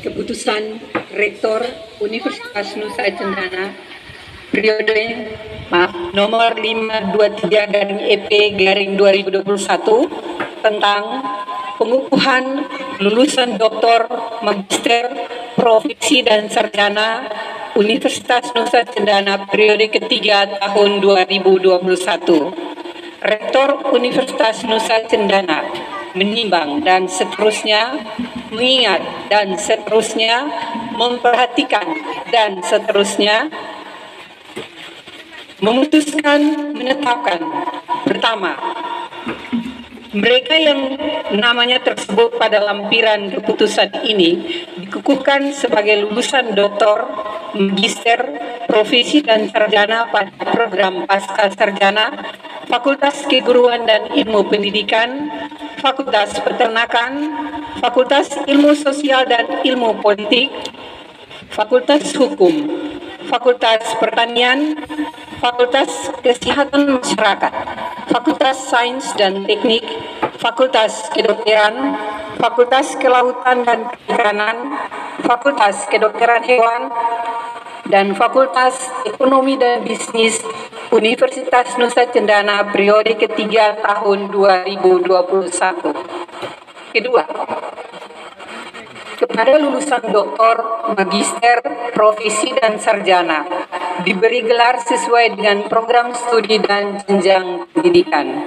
Keputusan Rektor Universitas Nusa Cendana periode nomor 523/EP/2021 tentang pengukuhan lulusan doktor, magister, profesi dan sarjana Universitas Nusa Cendana periode ketiga tahun 2021. Rektor Universitas Nusa Cendana menimbang dan seterusnya, mengingat dan seterusnya, memperhatikan dan seterusnya, memutuskan menetapkan. Pertama, mereka yang namanya tersebut pada lampiran keputusan ini dikukuhkan sebagai lulusan doktor, magister, profesi dan sarjana pada program pasca sarjana Fakultas Keguruan dan Ilmu Pendidikan, Fakultas Peternakan, Fakultas Ilmu Sosial dan Ilmu Politik, Fakultas Hukum, Fakultas Pertanian, Fakultas Kesehatan Masyarakat, Fakultas Sains dan Teknik, Fakultas Kedokteran, Fakultas Kelautan dan Perikanan, Fakultas Kedokteran Hewan, dan Fakultas Ekonomi dan Bisnis Universitas Nusa Cendana periode ketiga tahun 2021. Kedua, kepada lulusan doktor, magister, profesi dan sarjana diberi gelar sesuai dengan program studi dan jenjang pendidikan.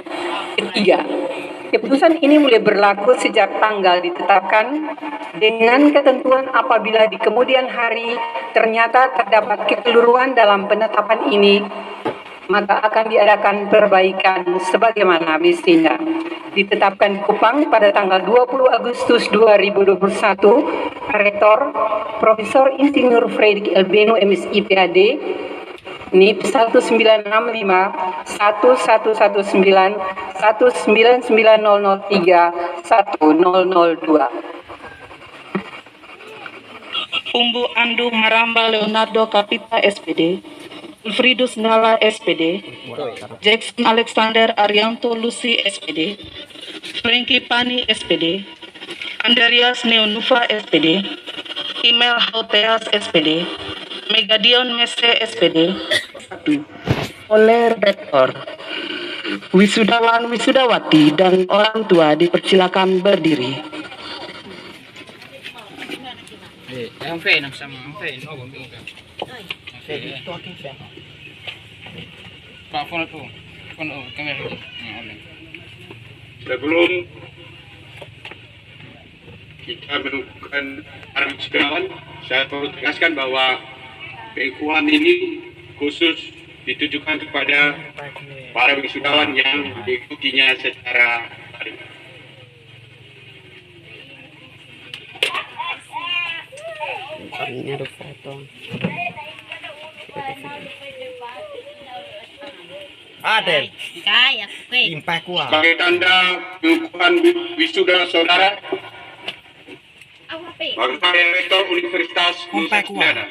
Ketiga, keputusan ini mulai berlaku sejak tanggal ditetapkan dengan ketentuan apabila di kemudian hari ternyata terdapat kekeliruan dalam penetapan ini, maka akan diadakan perbaikan sebagaimana mestinya. Ditetapkan Kupang pada tanggal 20 Agustus 2021, Rektor Profesor Insinyur Fredrik Elbeno MSI PhD, NIP 1965 1119 199003 1002. Umbu Andu Maramba Leonardo Kapita SPD, Ulfridus Nala SPD, Jackson Alexander Arianto Lucy SPD, Frankie Pani SPD, Andreas Neonufa SPD, Email Hauteas SPD, Megadion Mese SPD, oleh Rektor, wisudawan wisudawati dan orang tua dipersilakan berdiri. Sebelum kita menentukan para wisudawan, saya perlu tegaskan bahwa pengukuhan ini khusus ditujukan kepada para wisudawan yang diikutinya secara daring. Ini ada foto. Ada. Impak kuah. Sebagai tanda pengukuhan wisuda saudara, Bapak Rektor Universitas Nusa Cendana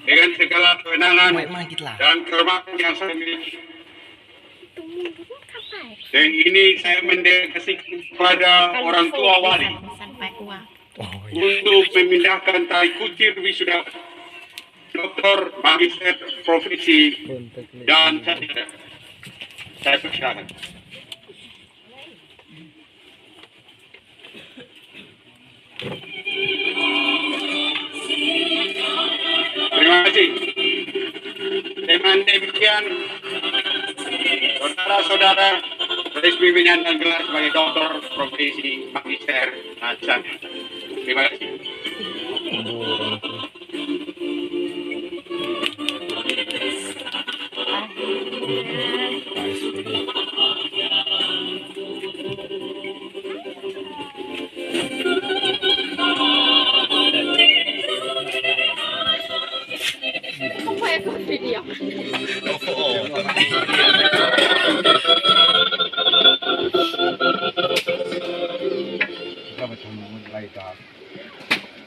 dengan segala kewenangan dan kehormatan yang saya miliki. Dan ini saya mendelegasikan kepada orang tua wali untuk memindahkan tali kucir wisuda doktor, magister, profesi, dan sarjana. Saya persilakan. Terima kasih. Dengan demikian, saudara-saudara resmi menyandang gelar sebagai doktor, profesi, magister, dan sarjana. Terima kasih.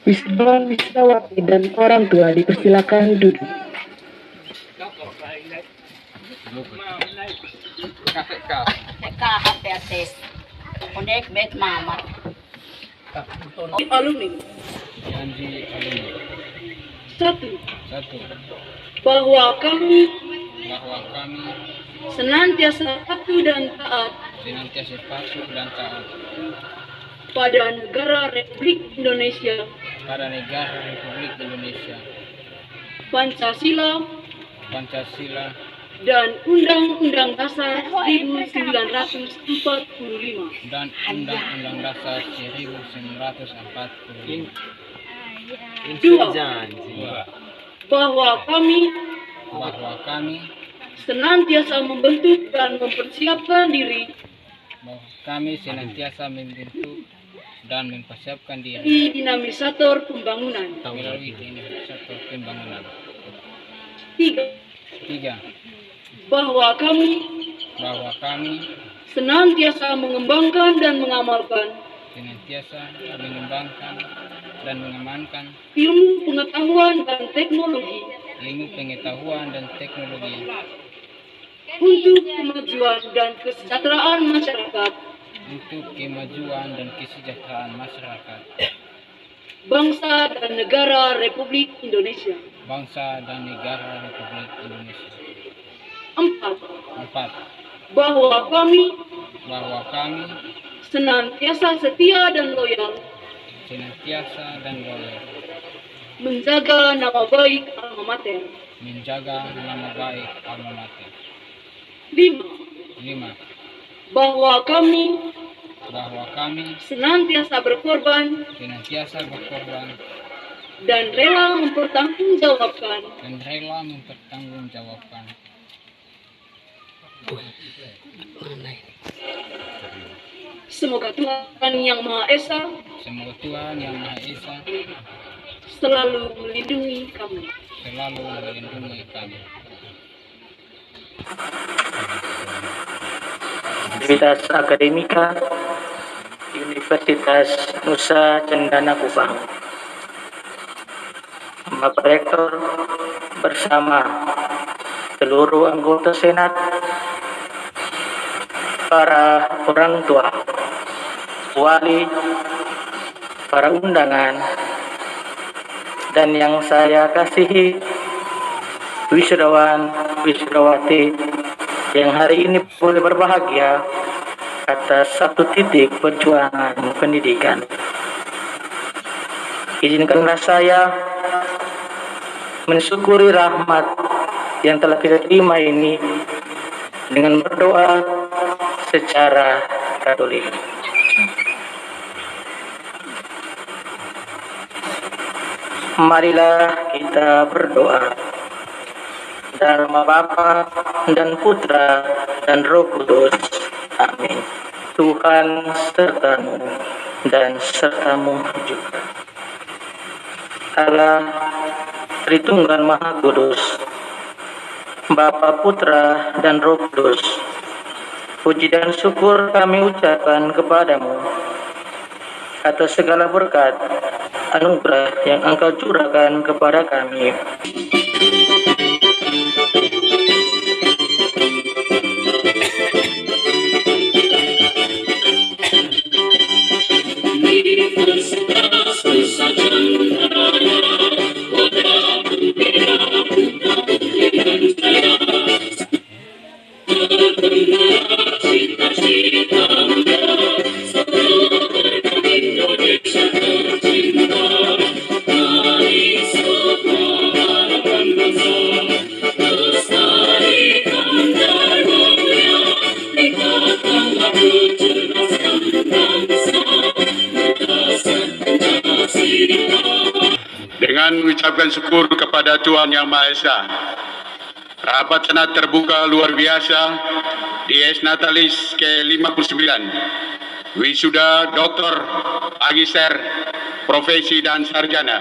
Wisudawan wisudawati dan orang tua dipersilakan duduk. alumni. Janji alumni. Satu, Satu, bahwa kami bahwa kami senantiasa patuh dan taat senantiasa patuh dan taat pada negara Republik Indonesia, pada negara Republik Indonesia, Pancasila, Pancasila, dan Undang-Undang Dasar 1945. dan Undang-Undang Dasar 1945. Dua, Dua, bahwa kami bahwa kami senantiasa membentuk dan mempersiapkan diri bahwa kami senantiasa membentuk dan mempersiapkan diri di dinamisator pembangunan. melalui dinamisator pembangunan. Tiga, Tiga, bahwa kami bahwa kami senantiasa mengembangkan dan mengamalkan senantiasa mengembangkan dan mengamankan ilmu pengetahuan dan teknologi ilmu pengetahuan dan teknologi untuk kemajuan dan kesejahteraan masyarakat, untuk kemajuan dan kesejahteraan masyarakat, bangsa dan negara Republik Indonesia. bangsa dan negara Republik Indonesia. Empat, Empat, bahwa kami bahwa kami senantiasa setia dan loyal senantiasa dan loyal menjaga nama baik alma mater. menjaga nama baik alma mater. Lima, Lima, bahwa kami bahwa kami senantiasa berkorban senantiasa berkorban dan rela mempertanggungjawabkan dan rela mempertanggungjawabkan semoga Tuhan Yang Maha Esa semoga Tuhan Yang Maha Esa selalu melindungi kami. selalu melindungi kami. Aktivitas akademika Universitas Nusa Cendana Kupang. Bapak Rektor bersama seluruh anggota Senat, para orang tua, wali, para undangan, dan yang saya kasihi wisudawan, wisudawati yang hari ini boleh berbahagia atas satu titik perjuangan pendidikan. Izinkanlah saya mensyukuri rahmat yang telah kita terima ini dengan berdoa secara Katolik. Marilah kita berdoa. Dalam nama Bapa dan Putra dan Roh Kudus. Amin. Tuhan sertamu dan sertamu juga. Allah Tritunggal Maha Kudus, Bapa, Putra dan Roh Kudus, puji dan syukur kami ucapkan kepadamu atas segala berkat anugerah yang Engkau curahkan kepada kami. Dengan mengucapkan syukur kepada Tuhan Yang Maha Esa, rapat senat terbuka luar biasa Dies Natalis ke-59, wisuda Dr. Magister, Profesi dan Sarjana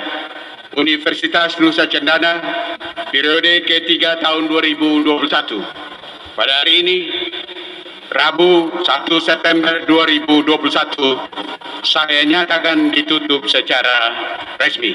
Universitas Nusa Cendana periode ketiga tahun 2021. Pada hari ini, Rabu 1 September 2021, saya nyatakan ditutup secara resmi.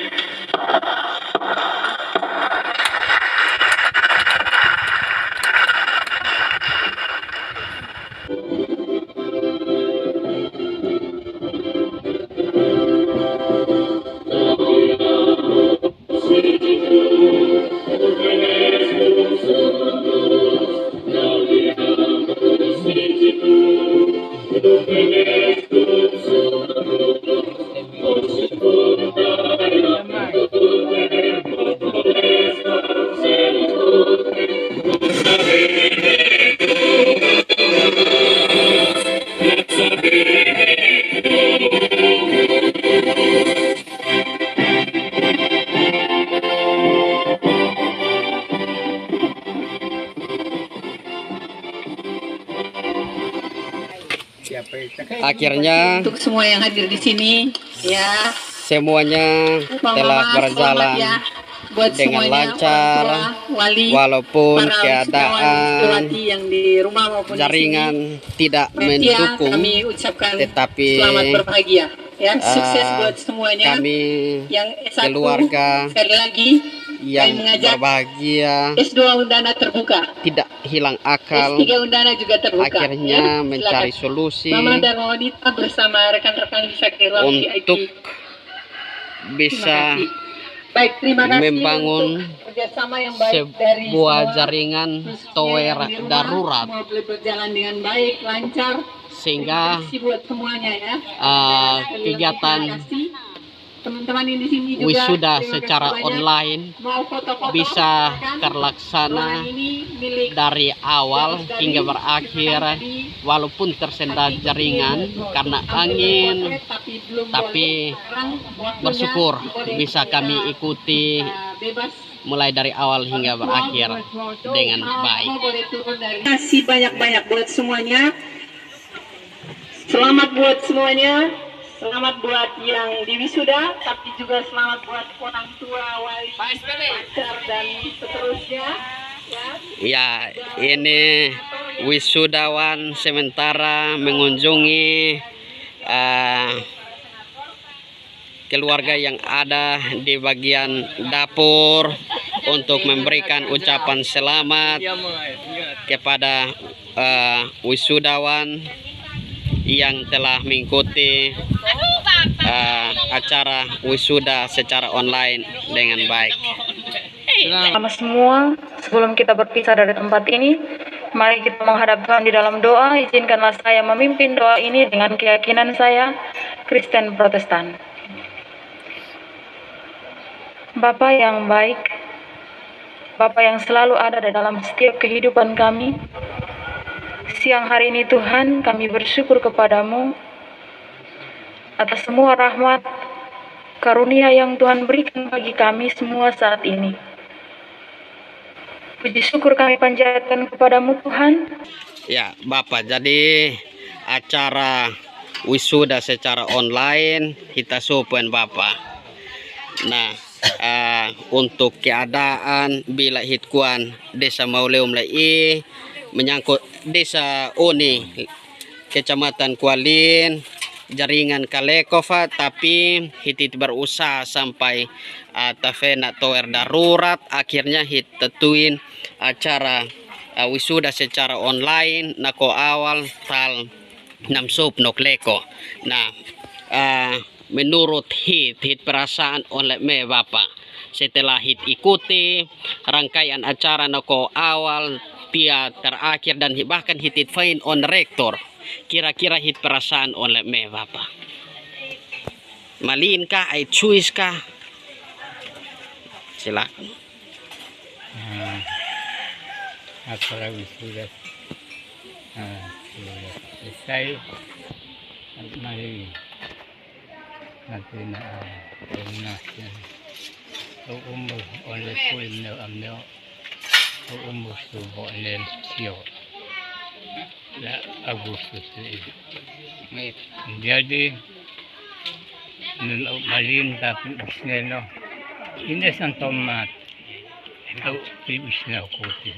Akhirnya Untuk semua yang hadir di sini, ya, semuanya telah Mama, berjalan selamat ya buat dengan semuanya, lancar, orang tua, wali, walaupun para keadaan wisudawan-wisudawan yang di rumah maupun jaringan di sini. tidak Ya, mendukung, kami ucapkan tetapi selamat berbahagia, ya, sukses buat semuanya. kami Yang S1 keluarga sekali lagi yang kami mengajak berbahagia S2 Undana terbuka, tidak hilang akal, S3 Undana juga terbuka. akhirnya ya. mencari Silakan. solusi Mama dan wanita bersama rekan-rekan bisa ke ruang untuk VIP. bisa Baik, terima kasih membangun untuk kerjasama yang baik dari sebuah semua, jaringan khususnya tower yang di rumah. darurat Semua boleh berjalan dengan baik, lancar. sehingga Terima kasih buat semuanya ya. kegiatan Terima kasih. Teman-teman yang di sini juga wisuda terima secara kasih banyak. online Mau foto-foto, bisa silakan. terlaksana Ruangan ini milik dari awal Dari hingga berakhir tadi, walaupun tersendat tapi jaringan belum karena boleh angin, potret, tapi belum tapi boleh. Sekarang waktunya bersyukur boleh bisa kita, kami ikuti bebas. mulai dari awal hingga berakhir dengan baik. Terima kasih banyak-banyak buat semuanya. Selamat buat semuanya. Selamat buat yang di wisuda, tapi juga selamat buat orang tua, wali, pacar, dan seterusnya. Ya, ini wisudawan sementara mengunjungi keluarga yang ada di bagian dapur untuk memberikan ucapan selamat kepada wisudawan yang telah mengikuti acara wisuda secara online dengan baik. Selamat semua, sebelum kita berpisah dari tempat ini, mari kita menghadap Tuhan di dalam doa. Izinkanlah saya memimpin doa ini dengan keyakinan saya, Kristen Protestan. Bapa yang baik, Bapa yang selalu ada di dalam setiap kehidupan kami, siang hari ini Tuhan, kami bersyukur kepadamu atas semua rahmat, karunia yang Tuhan berikan bagi kami semua saat ini. Puji syukur kami panjatkan kepadamu Tuhan. Ya, Bapak, jadi acara wisuda secara online kita supen Bapak. Nah, untuk keadaan bila hitkuan desa Mauleum Lai menyangkut desa Uni, Kecamatan Kualin, jaringan Kalekova, tapi hitit berusaha sampai tafena tower darurat, akhirnya hit tetuin acara wisuda secara online nako awal tal namsup nokleko. Nah, menurut hit perasaan oleh me Bapak, setelah hit ikuti rangkaian acara nako awal pia terakhir dan bahkan hit fain on rektor, kira-kira hit perasaan oleh me Bapak, malin kah, ay choice kah? Silakan. Acara wisuda selesai, mari nanti nak umur oleh kulim amno umur subuh oleh sio la Agustus ini. Jadi malin tapi usnelo ini santomat atau usnelo kuti.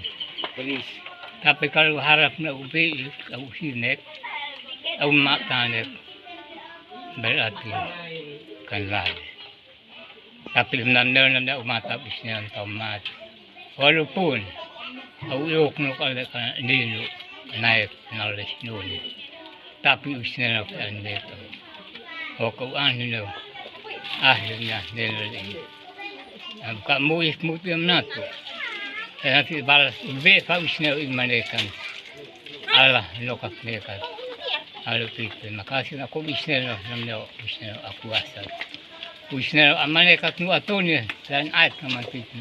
Tapi kalau harap na ubi au sinet au makanet berarti kan lain. Tapi nanda umata usnelo tomat. Walaupun au yok no kala kan dino naik nalis nuni. Tapi usnelo kan dito. O kau anino akhirnya nilai. Kamu ismutim nato. Nanti balas be pausnya imanekan Allah lokak mereka Allah itu makasih aku bisnya namanya bisnya aku asal bisnya amaleka tu atunya dan ayat kaman itu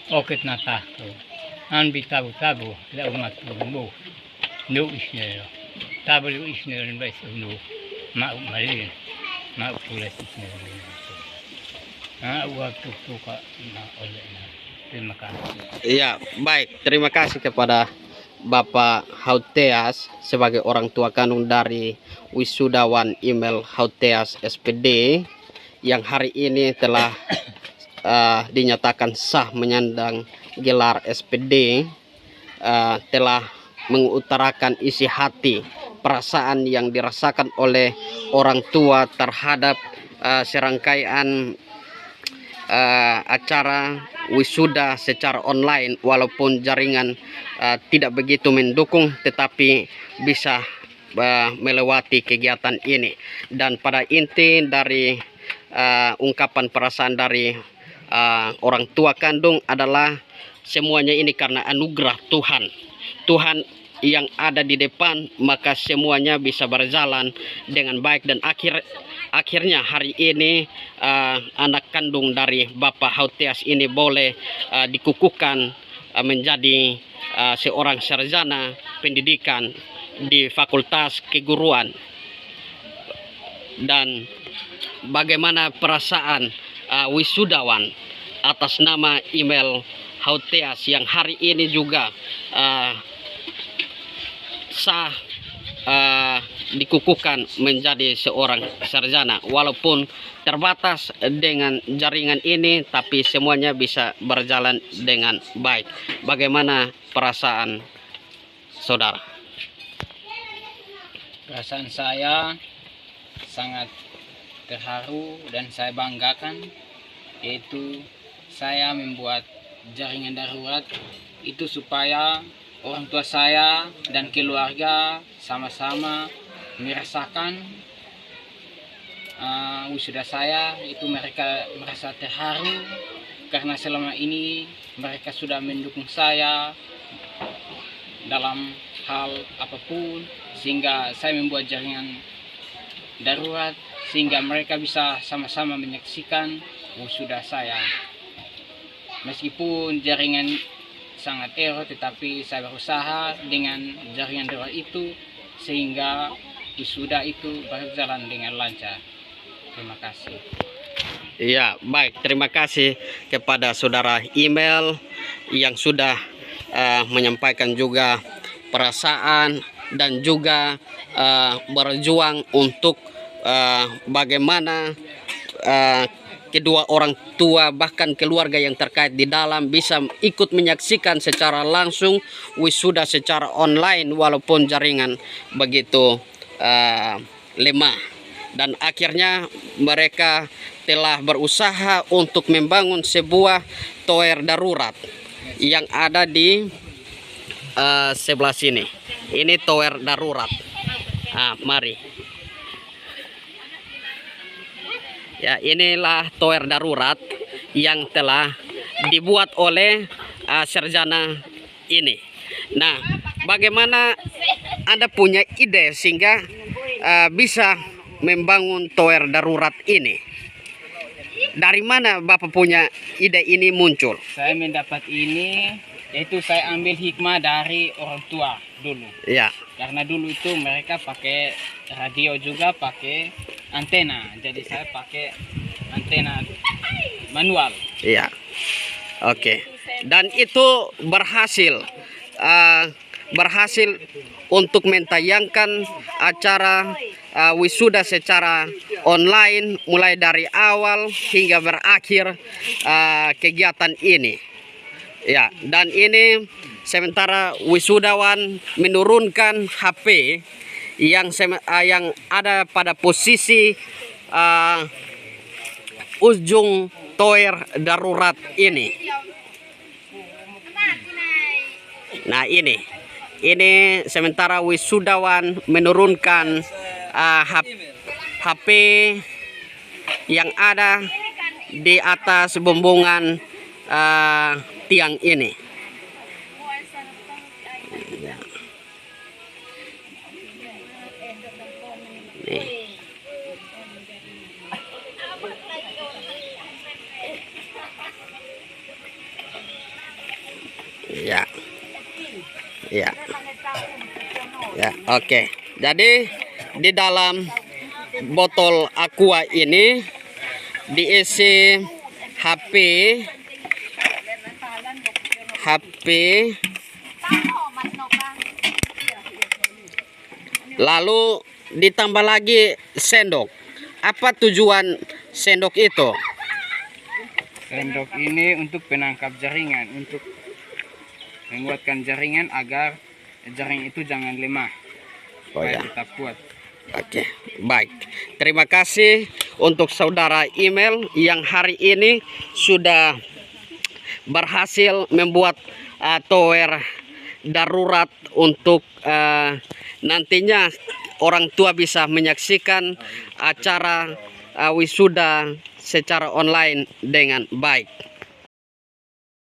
oket nata an bitabu tabu la umat bu no bisnya tabu bisnya dan bais no mau mali mau pula sih waktu tu kak nak oleh na. Terima kasih. Iya, baik. Terima kasih kepada Bapak Hauteas sebagai orang tua kandung dari wisudawan Email Hauteas SPD yang hari ini telah dinyatakan sah menyandang gelar SPD, telah mengutarakan isi hati perasaan yang dirasakan oleh orang tua terhadap serangkaian acara wisuda secara online, walaupun jaringan tidak begitu mendukung, tetapi bisa melewati kegiatan ini. Dan pada inti dari ungkapan perasaan dari orang tua kandung adalah semuanya ini karena anugerah Tuhan. Tuhan yang ada di depan, maka semuanya bisa berjalan dengan baik. Dan akhirnya hari ini anak kandung dari Bapak Hauteas ini boleh dikukuhkan menjadi seorang sarjana pendidikan di Fakultas Keguruan. Dan bagaimana perasaan wisudawan atas nama Email Hauteas yang hari ini juga sah dikukuhkan menjadi seorang sarjana, walaupun terbatas dengan jaringan ini, tapi semuanya bisa berjalan dengan baik. Bagaimana perasaan saudara? Perasaan saya sangat terharu dan saya banggakan, yaitu saya membuat jaringan darurat itu supaya orang tua saya dan keluarga sama-sama merasakan wisuda saya. Itu mereka merasa terharu karena selama ini mereka sudah mendukung saya dalam hal apapun, sehingga saya membuat jaringan darurat sehingga mereka bisa sama-sama menyaksikan wisuda saya. Meskipun jaringan sangat error, tetapi saya berusaha dengan jaringan darurat itu sehingga wisuda itu berjalan dengan lancar. Terima kasih. Iya, baik. Terima kasih kepada saudara Email yang sudah menyampaikan juga perasaan dan juga berjuang untuk bagaimana kedua orang tua bahkan keluarga yang terkait di dalam bisa ikut menyaksikan secara langsung wisuda secara online walaupun jaringan begitu lemah. Dan akhirnya mereka telah berusaha untuk membangun sebuah tower darurat yang ada di sebelah sini. Ini tower darurat. Mari. Ya, inilah tower darurat yang telah dibuat oleh sarjana ini. Nah, bagaimana Anda punya ide sehingga bisa membangun tower darurat ini? Dari mana Bapak punya ide ini muncul? Saya mendapat ini, yaitu saya ambil hikmah dari orang tua dulu. Ya. Karena dulu itu mereka pakai radio juga pakai antena, jadi saya pakai antena manual. Iya. Oke. Dan itu berhasil untuk mentayangkan acara wisuda secara online mulai dari awal hingga berakhir kegiatan ini. Ya, dan ini sementara wisudawan menurunkan HP yang ada pada posisi ujung tower darurat ini. Nah, ini sementara wisudawan menurunkan HP yang ada di atas bumbungan tiang ini. Nih. Ya. Ya. Ya, oke. Jadi di dalam botol aqua ini diisi HP, lalu ditambah lagi sendok. Apa tujuan sendok itu? Sendok ini untuk penangkap jaringan, untuk menguatkan jaringan agar jaring itu jangan lemah, supaya tetap kuat. Oke, baik. Terima kasih untuk saudara email yang hari ini sudah berhasil membuat tower darurat untuk nantinya orang tua bisa menyaksikan acara wisuda secara online dengan baik.